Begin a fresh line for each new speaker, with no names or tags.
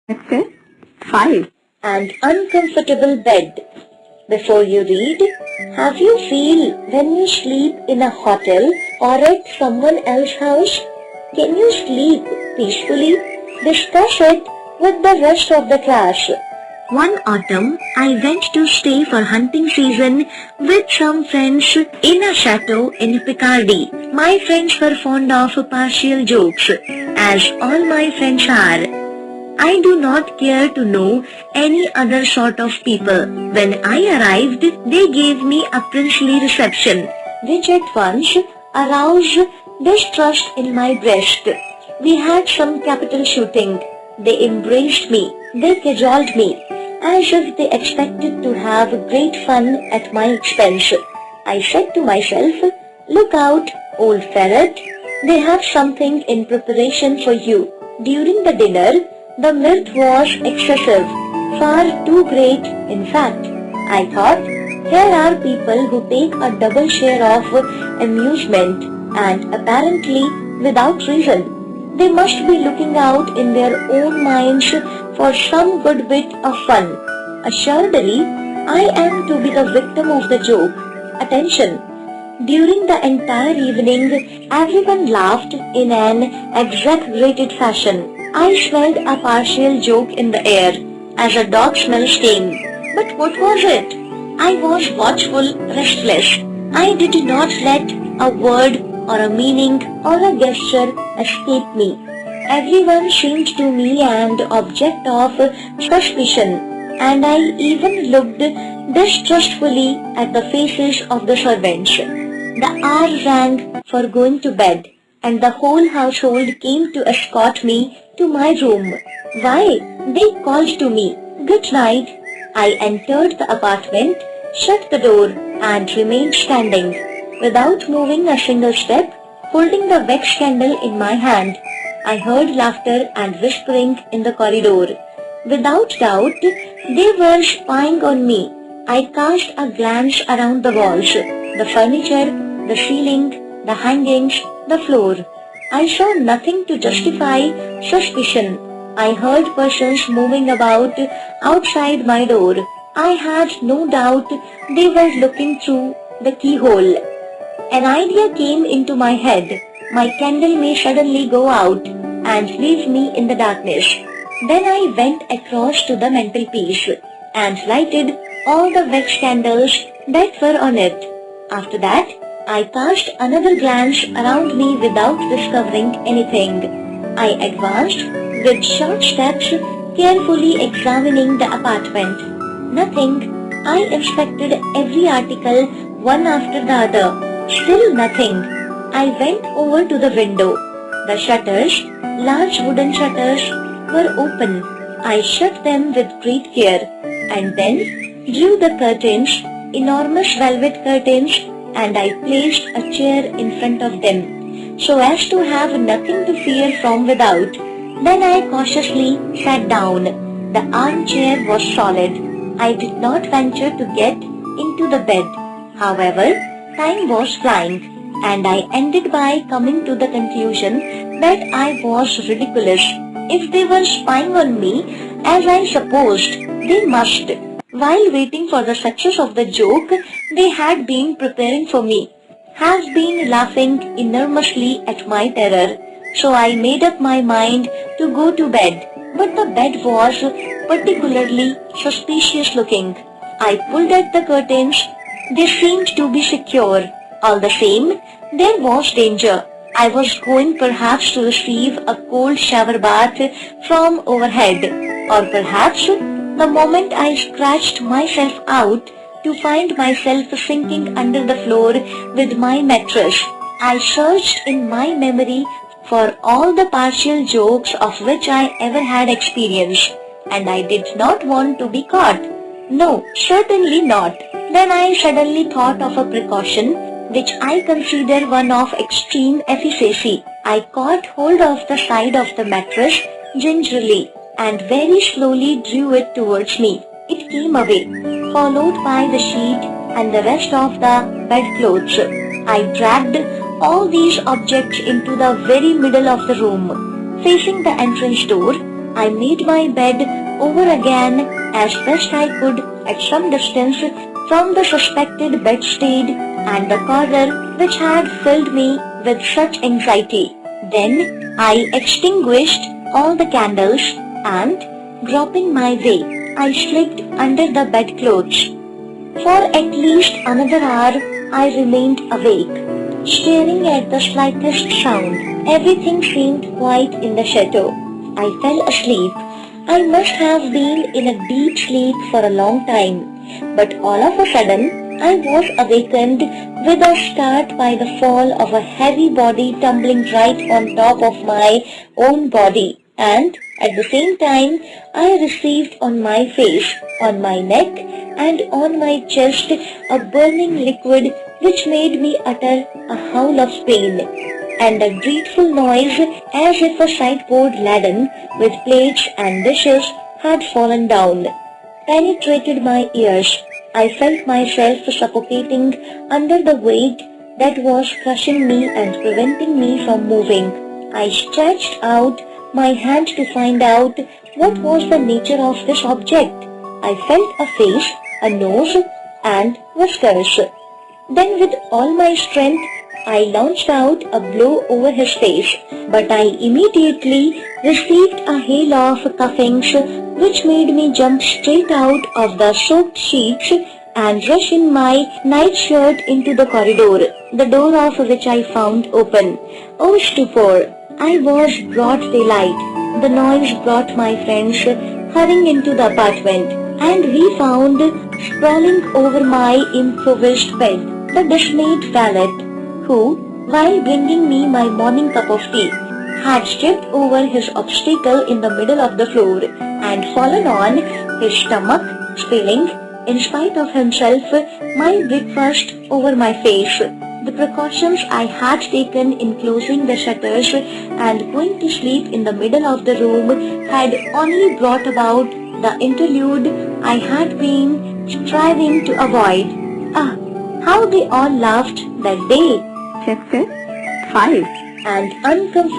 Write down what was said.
Chapter 5.
An uncomfortable bed. Before you read, have you feel when you sleep in a hotel or at someone else's house? Can you sleep peacefully? Discuss it with the rest of the class. One autumn, I went to stay for hunting season with some friends in a chateau in Picardy. My friends were fond of partial jokes, as all my friends are. I do not care to know any other sort of people. When I arrived, they gave me a princely reception, which at once aroused distrust in my breast. We had some capital shooting. They embraced me. They cajoled me, as if they expected to have great fun at my expense. I said to myself, "Look out, old ferret. They have something in preparation for you." During the dinner, the mirth was excessive, far too great, in fact. I thought, here are people who take a double share of amusement, and apparently without reason. They must be looking out in their own minds for some good bit of fun. Assuredly, I am to be the victim of the joke. Attention! During the entire evening, everyone laughed in an exaggerated fashion. I smelled a partial joke in the air, as a dog smells steam. But what was it? I was watchful, restless. I did not let a word or a meaning or a gesture escape me. Everyone seemed to me an object of suspicion, and I even looked distrustfully at the faces of the servants. The hour rang for going to bed, and the whole household came to escort me to my room. Why? They called to me, "Good night." I entered the apartment, shut the door, and remained standing, without moving a single step, holding the wax candle in my hand. I heard laughter and whispering in the corridor. Without doubt, they were spying on me. I cast a glance around the walls, the furniture, the ceiling, the hangings, the floor. I saw nothing to justify suspicion. I heard persons moving about outside my door. I had no doubt they were looking through the keyhole. An idea came into my head. My candle may suddenly go out and leave me in the darkness. Then I went across to the mantelpiece and lighted all the wax candles that were on it. After that, I cast another glance around me without discovering anything. I advanced with short steps, carefully examining the apartment. Nothing. I inspected every article one after the other. Still nothing. I went over to the window. The shutters, large wooden shutters, were open. I shut them with great care, and then drew the curtains, enormous velvet curtains, and I placed a chair in front of them, so as to have nothing to fear from without. Then I cautiously sat down. The armchair was solid. I did not venture to get into the bed. However, time was flying, and I ended by coming to the conclusion that I was ridiculous. If they were spying on me, as I supposed, they must. While waiting for the success of the joke, they had been preparing for me, have been laughing enormously at my terror. So I made up my mind to go to bed, but the bed was particularly suspicious looking. I pulled at the curtains. They seemed to be secure. All the same, there was danger. I was going perhaps to receive a cold shower bath from overhead, or perhaps the moment I scratched myself out to find myself sinking under the floor with my mattress. I searched in my memory for all the partial jokes of which I ever had experience, and I did not want to be caught. No, certainly not. Then I suddenly thought of a precaution which I consider one of extreme efficacy. I caught hold of the side of the mattress gingerly and very slowly drew it towards me. It came away, followed by the sheet and the rest of the bedclothes. I dragged all these objects into the very middle of the room. Facing the entrance door, I made my bed over again as best I could at some distance from the suspected bedstead and the corner which had filled me with such anxiety. Then I extinguished all the candles and, groping my way, I slipped under the bedclothes. For at least another hour I remained awake, staring at the slightest sound. Everything seemed quiet in the chateau. I fell asleep. I must have been in a deep sleep for a long time, but all of a sudden I was awakened with a start by the fall of a heavy body tumbling right on top of my own body, and at the same time I received on my face, on my neck, and on my chest a burning liquid which made me utter a howl of pain, and a dreadful noise as if a sideboard laden with plates and dishes had fallen down, penetrated my ears. I felt myself suffocating under the weight that was crushing me and preventing me from moving. I stretched out my hand to find out what was the nature of this object. I felt a face, a nose, and whiskers. Then with all my strength, I launched out a blow over his face, but I immediately received a hail of cuffings which made me jump straight out of the soaked sheets and rush in my nightshirt into the corridor, the door of which I found open. Oh stupor! I was broad daylight. The noise brought my friends hurrying into the apartment, and we found sprawling over my improvised bed the dismayed valet, who, while bringing me my morning cup of tea, had tripped over his obstacle in the middle of the floor and fallen on his stomach, spilling, in spite of himself, my breakfast over my face. The precautions I had taken in closing the shutters and going to sleep in the middle of the room had only brought about the interlude I had been striving to avoid. Ah, how they all laughed that day!
Chapter 5.
And uncomfortable